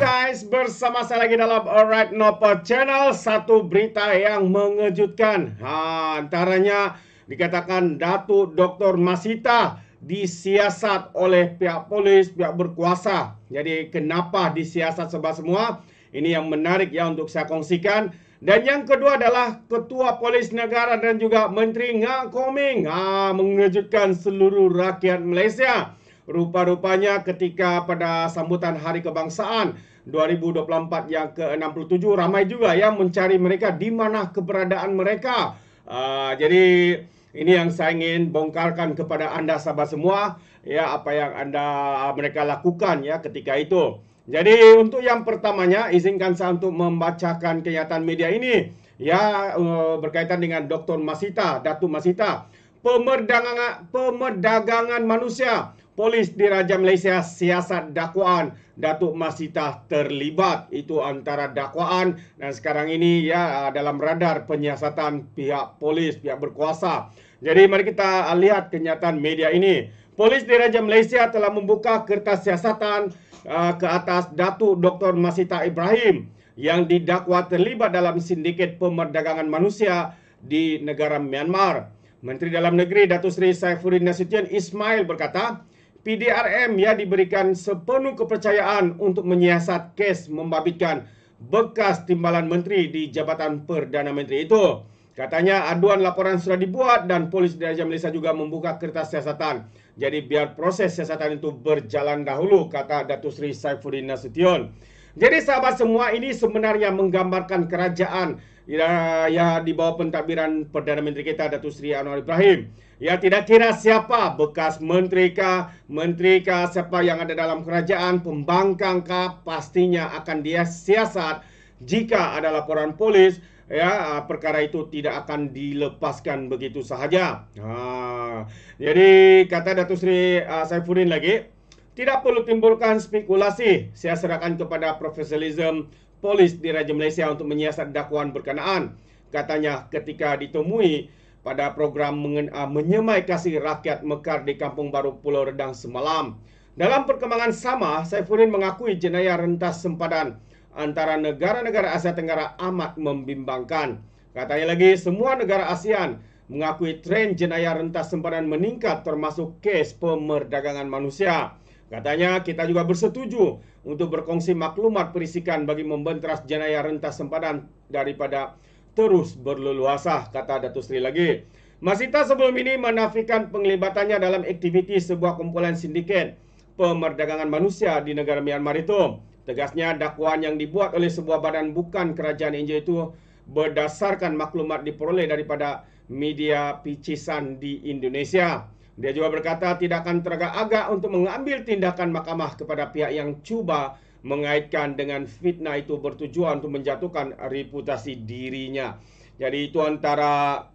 guys, bersama saya lagi dalam Alright Noper Channel. Satu berita yang mengejutkan. Antaranya dikatakan Datuk Dr. Masita disiasat oleh pihak polis, pihak berkuasa. Jadi kenapa disiasat sebab semua? Ini yang menarik ya untuk saya kongsikan. Dan yang kedua adalah Ketua Polis Negara dan juga Menteri Ngak Koming mengejutkan seluruh rakyat Malaysia. Rupa-rupanya ketika pada sambutan Hari Kebangsaan 2024 yang ke-67 ramai juga yang mencari mereka di mana keberadaan mereka. Jadi ini yang saya ingin bongkarkan kepada anda sahabat semua ya, apa yang mereka lakukan ya ketika itu. Jadi untuk yang pertamanya izinkan saya untuk membacakan kenyataan media ini ya, berkaitan dengan Dr. Masita, Datuk Masita. Pemerdagangan manusia. Polis Diraja Malaysia siasat dakwaan Datuk Masita terlibat. Itu antara dakwaan dan sekarang ini ya dalam radar penyiasatan pihak polis, pihak berkuasa. Jadi mari kita lihat kenyataan media ini. Polis Diraja Malaysia telah membuka kertas siasatan ke atas Datuk Dr. Masita Ibrahim yang didakwa terlibat dalam sindiket pemerdagangan manusia di negara Myanmar. Menteri Dalam Negeri Datuk Seri Saifuddin Nasution Ismail berkata, PDRM ya diberikan sepenuh kepercayaan untuk menyiasat kes membabitkan bekas timbalan menteri di Jabatan Perdana Menteri itu. Katanya aduan laporan sudah dibuat dan Polis Diraja Malaysia juga membuka kertas siasatan. Jadi biar proses siasatan itu berjalan dahulu, kata Datuk Seri Saifuddin Nasution. Jadi sahabat semua, ini sebenarnya menggambarkan kerajaan ya di bawah pentadbiran Perdana Menteri kita Datuk Seri Anwar Ibrahim. Ya tidak kira siapa, bekas menteri kah, siapa yang ada dalam kerajaan, pembangkang kah, pastinya akan dia siasat jika ada laporan polis. Ya, perkara itu tidak akan dilepaskan begitu sahaja. Jadi kata Datuk Seri Saifuddin lagi, tidak perlu timbulkan spekulasi. Saya serahkan kepada profesionalisme Polis Diraja Malaysia untuk menyiasat dakwaan berkenaan. Katanya ketika ditemui pada program menyemai kasih rakyat mekar di Kampung Baru Pulau Redang semalam. Dalam perkembangan sama, Saifuddin mengakui jenayah rentas sempadan antara negara-negara Asia Tenggara amat membimbangkan. Katanya lagi, semua negara ASEAN mengakui tren jenayah rentas sempadan meningkat termasuk kes pemerdagangan manusia. Katanya kita juga bersetuju untuk berkongsi maklumat perisikan bagi membenteras jenayah rentas sempadan daripada terus berleluasa, kata Datuk Seri lagi. Masita sebelum ini menafikan penglibatannya dalam aktiviti sebuah kumpulan sindiket pemerdagangan manusia di negara Myanmar itu. Tegasnya dakwaan yang dibuat oleh sebuah badan bukan kerajaan India itu berdasarkan maklumat diperoleh daripada media picisan di Indonesia. Dia juga berkata tidak akan teragak-agak untuk mengambil tindakan mahkamah kepada pihak yang cuba mengaitkan dengan fitnah itu bertujuan untuk menjatuhkan reputasi dirinya. Jadi itu antara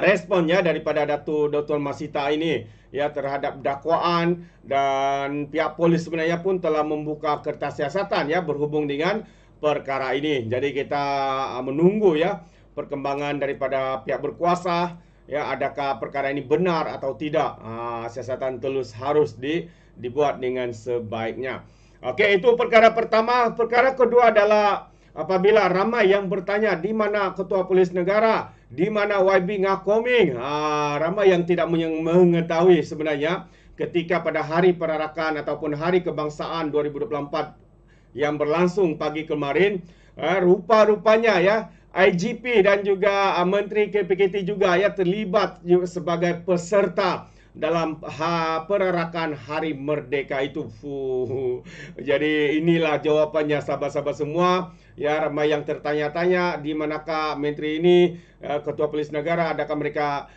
responnya daripada Datuk Dr. Masita ini ya terhadap dakwaan, dan pihak polis sebenarnya pun telah membuka kertas siasatan ya berhubung dengan perkara ini. Jadi kita menunggu ya perkembangan daripada pihak berkuasa ya, adakah perkara ini benar atau tidak. Siasatan terus harus dibuat dengan sebaiknya. Okey, itu perkara pertama. Perkara kedua adalah apabila ramai yang bertanya di mana Ketua Polis Negara, di mana YB Ngak Koming. Ramai yang tidak mengetahui sebenarnya ketika pada hari perarakan ataupun Hari Kebangsaan 2024 yang berlangsung pagi kemarin, rupa-rupanya ya IGP dan juga Menteri KPKT juga ya terlibat sebagai peserta dalam perarakan Hari Merdeka itu. Jadi inilah jawapannya sahabat-sahabat semua. Ya, ramai yang tertanya-tanya di manakah menteri ini, Ketua Polis Negara, adakah mereka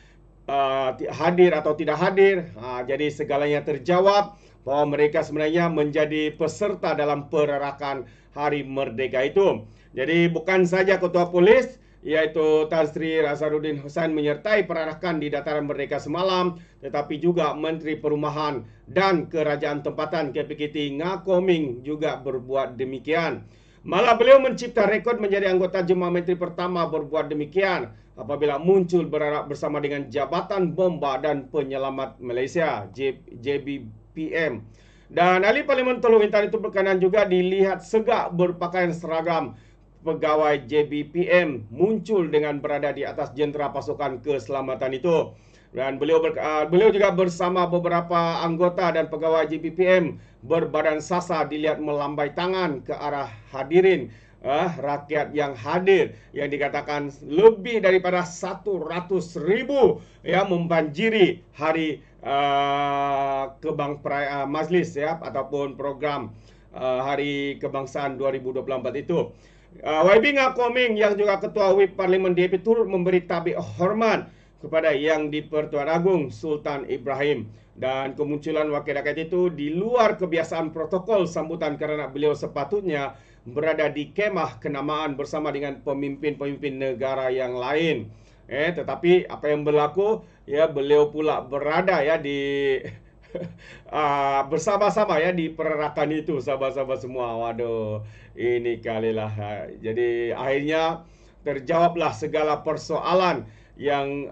hadir atau tidak hadir. Jadi segalanya terjawab bahwa mereka sebenarnya menjadi peserta dalam perarakan Hari Merdeka itu. Jadi bukan saja Ketua Polis, yaitu Tan Sri Rasaruddin Hussain menyertai perarakan di Dataran Merdeka semalam, tetapi juga Menteri Perumahan dan Kerajaan Tempatan KPKT Ngak Koming juga berbuat demikian. Malah beliau mencipta rekod menjadi anggota Jemaah Menteri pertama berbuat demikian apabila muncul berarak bersama dengan Jabatan Bomba dan Penyelamat Malaysia JBPM. Dan ahli Parlimen Teluk Intan itu berkenan juga dilihat segak berpakaian seragam pegawai JBPM muncul dengan berada di atas jentera pasukan keselamatan itu. Dan beliau juga bersama beberapa anggota dan pegawai JBPM berbadan sasa dilihat melambai tangan ke arah hadirin rakyat yang hadir, yang dikatakan lebih daripada 100,000 yang membanjiri hari majlis ya ataupun program Hari Kebangsaan 2024 itu. YB Ngah Koming yang juga Ketua Whip Parlimen DAP turut memberi tabik hormat kepada Yang di-Pertuan Agong Sultan Ibrahim, dan kemunculan wakil rakyat itu di luar kebiasaan protokol sambutan kerana beliau sepatutnya berada di kemah kenamaan bersama dengan pemimpin-pemimpin negara yang lain. Tetapi apa yang berlaku ya, beliau pula berada ya di bersama-sama ya di perarakan itu, sahabat-sahabat semua. Waduh, ini kalilah. Jadi akhirnya terjawablah segala persoalan yang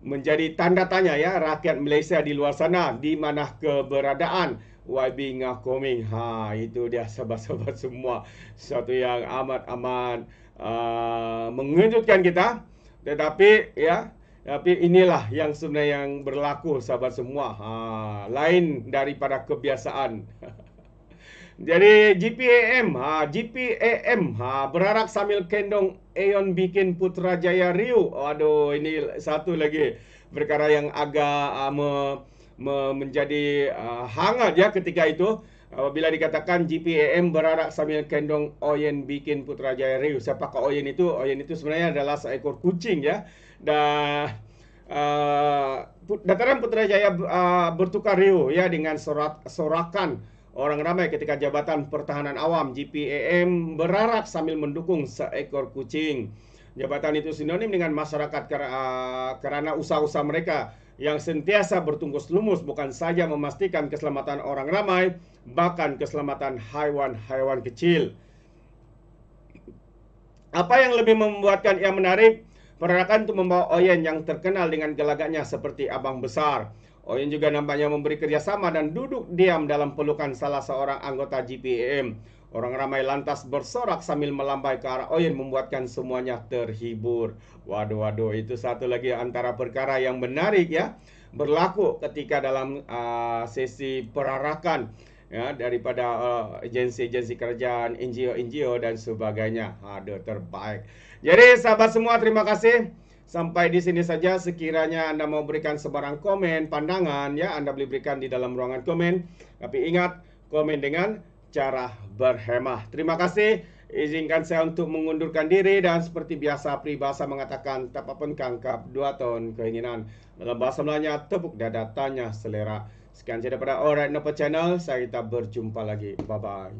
menjadi tanda tanya ya rakyat Malaysia di luar sana, di mana keberadaan YB Ngah Koming. Itu dia sahabat-sahabat semua. Satu yang amat mengejutkan kita. Tetapi ya, tapi inilah yang sebenarnya yang berlaku sahabat semua. Lain daripada kebiasaan. Jadi GPAM berarak sambil kendong Aeon bikin Putrajaya Riu. Aduh, ini satu lagi perkara yang agak menjadi hangat ya ketika itu. Bila dikatakan GPAM berarak sambil kendong Oyen bikin Putrajaya Riu. Siapakah Oyen itu? Oyen itu sebenarnya adalah seekor kucing ya. Dan dataran Putrajaya bertukar riuh ya dengan sorakan orang ramai ketika Jabatan Pertahanan Awam GPAM berarak sambil mendukung seekor kucing. Jabatan itu sinonim dengan masyarakat kerana usaha-usaha mereka yang sentiasa bertungkus lumus bukan saja memastikan keselamatan orang ramai, bahkan keselamatan haiwan-haiwan kecil. Apa yang lebih membuatkan ia menarik? Perarakan itu membawa Oyen yang terkenal dengan gelagatnya seperti abang besar. Oyen juga nampaknya memberi kerjasama dan duduk diam dalam pelukan salah seorang anggota GPAM. Orang ramai lantas bersorak sambil melambai ke arah Oyen membuatkan semuanya terhibur. Waduh, itu satu lagi antara perkara yang menarik ya, berlaku ketika dalam sesi perarakan ya, daripada agensi-agensi kerajaan, NGO dan sebagainya. Aduh, terbaik. Jadi sahabat semua, terima kasih. Sampai di sini saja. Sekiranya Anda mau berikan sebarang komen, pandangan ya, Anda boleh berikan di dalam ruangan komen. Tapi ingat, komen dengan cara berhemah. Terima kasih. Izinkan saya untuk mengundurkan diri, dan seperti biasa peribahasa mengatakan tak apa pun kangkap 2 ton keinginan. Dalam bahasa Melayunya, tepuk dada tanya selera. Sekian saja daripada Alright Nopo Channel. Saya kita berjumpa lagi. Bye bye.